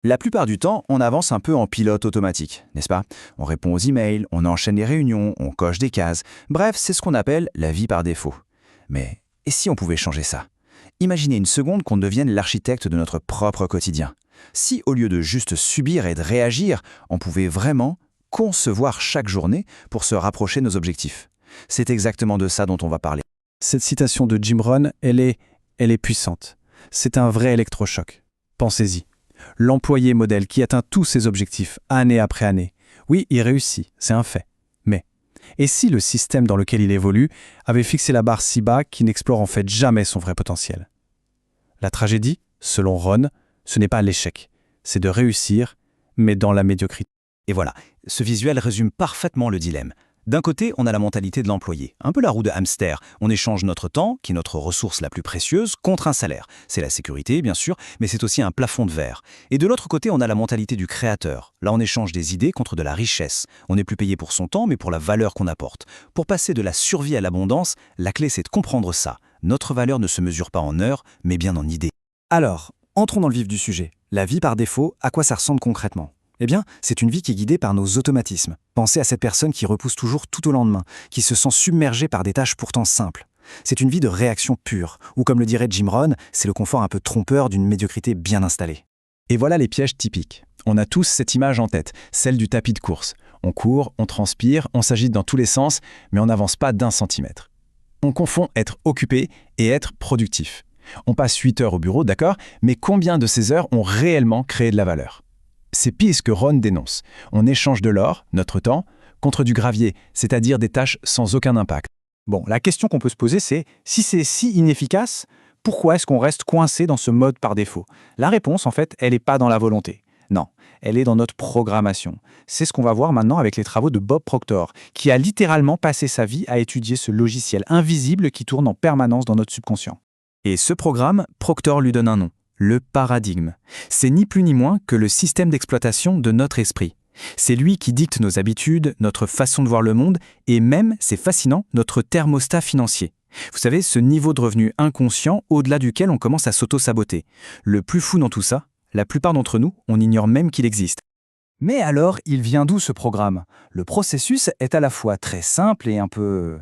La plupart du temps, on avance un peu en pilote automatique, n'est-ce pas? On répond aux emails, on enchaîne les réunions, on coche des cases. Bref, c'est ce qu'on appelle la vie par défaut. Mais et si on pouvait changer ça? Imaginez une seconde qu'on devienne l'architecte de notre propre quotidien. Si au lieu de juste subir et de réagir, on pouvait vraiment concevoir chaque journée pour se rapprocher de nos objectifs. C'est exactement de ça dont on va parler. Cette citation de Jim Rohn, elle est puissante. C'est un vrai électrochoc. Pensez-y. L'employé modèle qui atteint tous ses objectifs, année après année. Oui, il réussit, c'est un fait. Mais, et si le système dans lequel il évolue avait fixé la barre si bas qu'il n'explore en fait jamais son vrai potentiel? La tragédie, selon Rohn, ce n'est pas l'échec, c'est de réussir, mais dans la médiocrité. Et voilà, ce visuel résume parfaitement le dilemme. D'un côté, on a la mentalité de l'employé, un peu la roue de hamster. On échange notre temps, qui est notre ressource la plus précieuse, contre un salaire. C'est la sécurité, bien sûr, mais c'est aussi un plafond de verre. Et de l'autre côté, on a la mentalité du créateur. Là, on échange des idées contre de la richesse. On n'est plus payé pour son temps, mais pour la valeur qu'on apporte. Pour passer de la survie à l'abondance, la clé, c'est de comprendre ça. Notre valeur ne se mesure pas en heures, mais bien en idées. Alors, entrons dans le vif du sujet. La vie par défaut, à quoi ça ressemble concrètement? Eh bien, c'est une vie qui est guidée par nos automatismes. Pensez à cette personne qui repousse toujours tout au lendemain, qui se sent submergée par des tâches pourtant simples. C'est une vie de réaction pure, ou comme le dirait Jim Rohn, c'est le confort un peu trompeur d'une médiocrité bien installée. Et voilà les pièges typiques. On a tous cette image en tête, celle du tapis de course. On court, on transpire, on s'agite dans tous les sens, mais on n'avance pas d'1 centimètre. On confond être occupé et être productif. On passe 8 heures au bureau, d'accord, mais combien de ces heures ont réellement créé de la valeur? C'est pire ce que Rohn dénonce. On échange de l'or, notre temps, contre du gravier, c'est-à-dire des tâches sans aucun impact. Bon, la question qu'on peut se poser, c'est si c'est si inefficace, pourquoi est-ce qu'on reste coincé dans ce mode par défaut? La réponse, en fait, elle n'est pas dans la volonté. Non, elle est dans notre programmation. C'est ce qu'on va voir maintenant avec les travaux de Bob Proctor, qui a littéralement passé sa vie à étudier ce logiciel invisible qui tourne en permanence dans notre subconscient. Et ce programme, Proctor lui donne un nom. Le paradigme. C'est ni plus ni moins que le système d'exploitation de notre esprit. C'est lui qui dicte nos habitudes, notre façon de voir le monde et même, c'est fascinant, notre thermostat financier. Vous savez, ce niveau de revenu inconscient au-delà duquel on commence à s'auto-saboter. Le plus fou dans tout ça, la plupart d'entre nous, on ignore même qu'il existe. Mais alors, il vient d'où ce programme? Le processus est à la fois très simple et un peu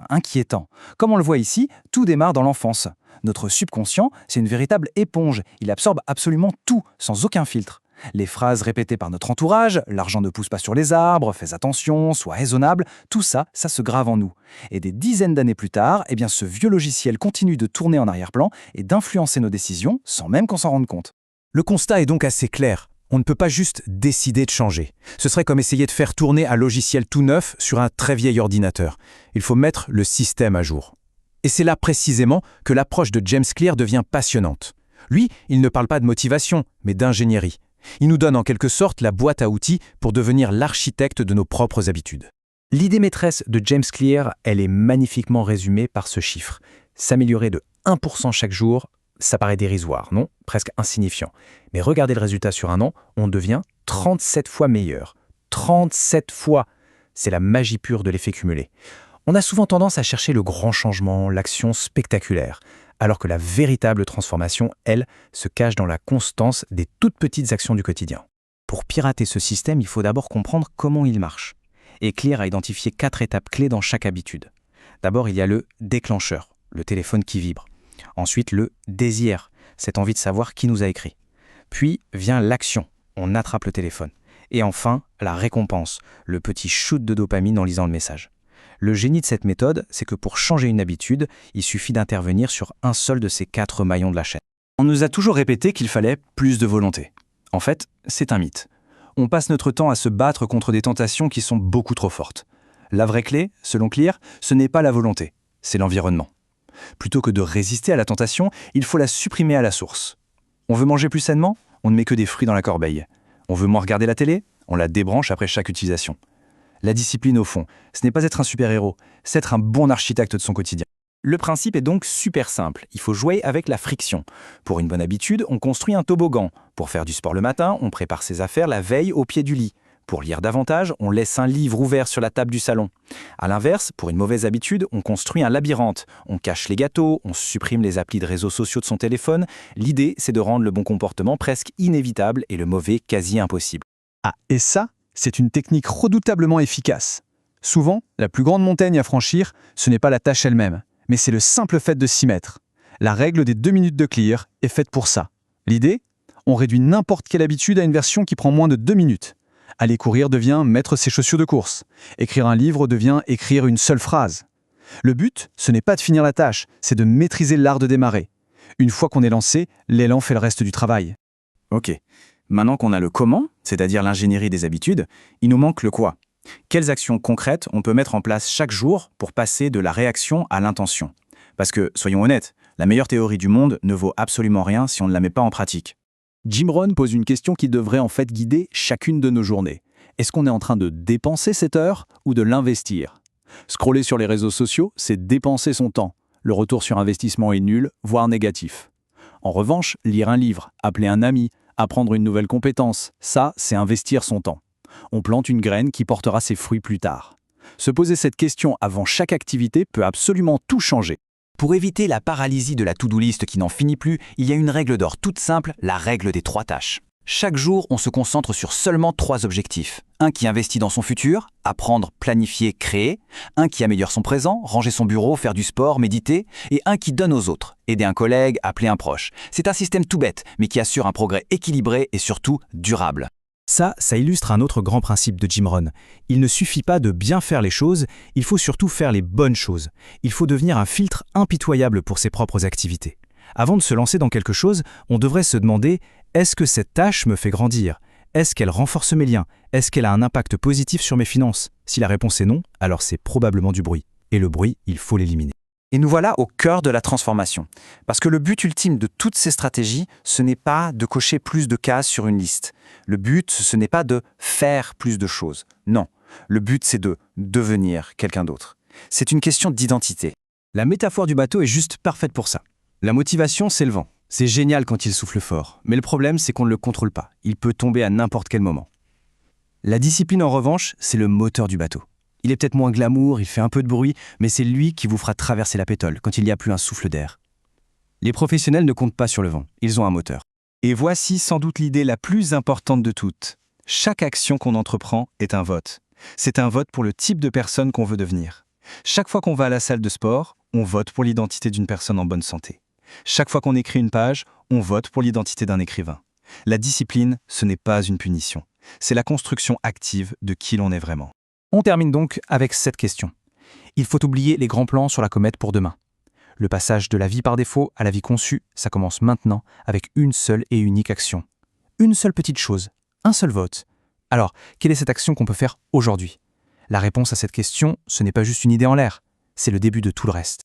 inquiétant. Comme on le voit ici, tout démarre dans l'enfance. Notre subconscient, c'est une véritable éponge. Il absorbe absolument tout, sans aucun filtre. Les phrases répétées par notre entourage, l'argent ne pousse pas sur les arbres, fais attention, sois raisonnable, tout ça, ça se grave en nous. Et des dizaines d'années plus tard, eh bien, ce vieux logiciel continue de tourner en arrière-plan et d'influencer nos décisions sans même qu'on s'en rende compte. Le constat est donc assez clair. On ne peut pas juste décider de changer. Ce serait comme essayer de faire tourner un logiciel tout neuf sur un très vieil ordinateur. Il faut mettre le système à jour. Et c'est là précisément que l'approche de James Clear devient passionnante. Lui, il ne parle pas de motivation, mais d'ingénierie. Il nous donne en quelque sorte la boîte à outils pour devenir l'architecte de nos propres habitudes. L'idée maîtresse de James Clear, elle est magnifiquement résumée par ce chiffre. S'améliorer de 1% chaque jour, ça paraît dérisoire, non? Presque insignifiant. Mais regardez le résultat sur un an, on devient 37 fois meilleur. 37 fois! C'est la magie pure de l'effet cumulé. On a souvent tendance à chercher le grand changement, l'action spectaculaire, alors que la véritable transformation, elle, se cache dans la constance des toutes petites actions du quotidien. Pour pirater ce système, il faut d'abord comprendre comment il marche. Et Clear a identifié 4 étapes clés dans chaque habitude. D'abord, il y a le déclencheur, le téléphone qui vibre. Ensuite, le désir, cette envie de savoir qui nous a écrit. Puis vient l'action, on attrape le téléphone. Et enfin, la récompense, le petit shoot de dopamine en lisant le message. Le génie de cette méthode, c'est que pour changer une habitude, il suffit d'intervenir sur un seul de ces 4 maillons de la chaîne. On nous a toujours répété qu'il fallait plus de volonté. En fait, c'est un mythe. On passe notre temps à se battre contre des tentations qui sont beaucoup trop fortes. La vraie clé, selon Clear, ce n'est pas la volonté, c'est l'environnement. Plutôt que de résister à la tentation, il faut la supprimer à la source. On veut manger plus sainement? On ne met que des fruits dans la corbeille. On veut moins regarder la télé? On la débranche après chaque utilisation. La discipline, au fond, ce n'est pas être un super-héros, c'est être un bon architecte de son quotidien. Le principe est donc super simple, il faut jouer avec la friction. Pour une bonne habitude, on construit un toboggan. Pour faire du sport le matin, on prépare ses affaires la veille au pied du lit. Pour lire davantage, on laisse un livre ouvert sur la table du salon. À l'inverse, pour une mauvaise habitude, on construit un labyrinthe. On cache les gâteaux, on supprime les applis de réseaux sociaux de son téléphone. L'idée, c'est de rendre le bon comportement presque inévitable et le mauvais quasi impossible. Ah, et ça, c'est une technique redoutablement efficace. Souvent, la plus grande montagne à franchir, ce n'est pas la tâche elle-même, mais c'est le simple fait de s'y mettre. La règle des 2 minutes de clear est faite pour ça. L'idée ? On réduit n'importe quelle habitude à une version qui prend moins de 2 minutes. Aller courir devient mettre ses chaussures de course. Écrire un livre devient écrire une seule phrase. Le but, ce n'est pas de finir la tâche, c'est de maîtriser l'art de démarrer. Une fois qu'on est lancé, l'élan fait le reste du travail. Ok, maintenant qu'on a le comment, c'est-à-dire l'ingénierie des habitudes, il nous manque le quoi. Quelles actions concrètes on peut mettre en place chaque jour pour passer de la réaction à l'intention ? Parce que, soyons honnêtes, la meilleure théorie du monde ne vaut absolument rien si on ne la met pas en pratique. Jim Rohn pose une question qui devrait en fait guider chacune de nos journées. Est-ce qu'on est en train de dépenser cette heure ou de l'investir ? Scroller sur les réseaux sociaux, c'est dépenser son temps. Le retour sur investissement est nul, voire négatif. En revanche, lire un livre, appeler un ami, apprendre une nouvelle compétence, ça, c'est investir son temps. On plante une graine qui portera ses fruits plus tard. Se poser cette question avant chaque activité peut absolument tout changer. Pour éviter la paralysie de la to-do list qui n'en finit plus, il y a une règle d'or toute simple, la règle des 3 tâches. Chaque jour, on se concentre sur seulement 3 objectifs. Un qui investit dans son futur, apprendre, planifier, créer. Un qui améliore son présent, ranger son bureau, faire du sport, méditer. Et un qui donne aux autres, aider un collègue, appeler un proche. C'est un système tout bête, mais qui assure un progrès équilibré et surtout durable. Ça illustre un autre grand principe de Jim Rohn. Il ne suffit pas de bien faire les choses, il faut surtout faire les bonnes choses. Il faut devenir un filtre impitoyable pour ses propres activités. Avant de se lancer dans quelque chose, on devrait se demander « Est-ce que cette tâche me fait grandir ? Est-ce qu'elle renforce mes liens ? Est-ce qu'elle a un impact positif sur mes finances ?» Si la réponse est non, alors c'est probablement du bruit. Et le bruit, il faut l'éliminer. Et nous voilà au cœur de la transformation. Parce que le but ultime de toutes ces stratégies, ce n'est pas de cocher plus de cases sur une liste. Le but, ce n'est pas de faire plus de choses. Non, le but, c'est de devenir quelqu'un d'autre. C'est une question d'identité. La métaphore du bateau est juste parfaite pour ça. La motivation, c'est le vent. C'est génial quand il souffle fort. Mais le problème, c'est qu'on ne le contrôle pas. Il peut tomber à n'importe quel moment. La discipline, en revanche, c'est le moteur du bateau. Il est peut-être moins glamour, il fait un peu de bruit, mais c'est lui qui vous fera traverser la pétole quand il n'y a plus un souffle d'air. Les professionnels ne comptent pas sur le vent, ils ont un moteur. Et voici sans doute l'idée la plus importante de toutes. Chaque action qu'on entreprend est un vote. C'est un vote pour le type de personne qu'on veut devenir. Chaque fois qu'on va à la salle de sport, on vote pour l'identité d'une personne en bonne santé. Chaque fois qu'on écrit une page, on vote pour l'identité d'un écrivain. La discipline, ce n'est pas une punition. C'est la construction active de qui l'on est vraiment. On termine donc avec cette question. Il faut oublier les grands plans sur la comète pour demain. Le passage de la vie par défaut à la vie conçue, ça commence maintenant avec une seule et unique action. Une seule petite chose, un seul vote. Alors, quelle est cette action qu'on peut faire aujourd'hui ? La réponse à cette question, ce n'est pas juste une idée en l'air, c'est le début de tout le reste.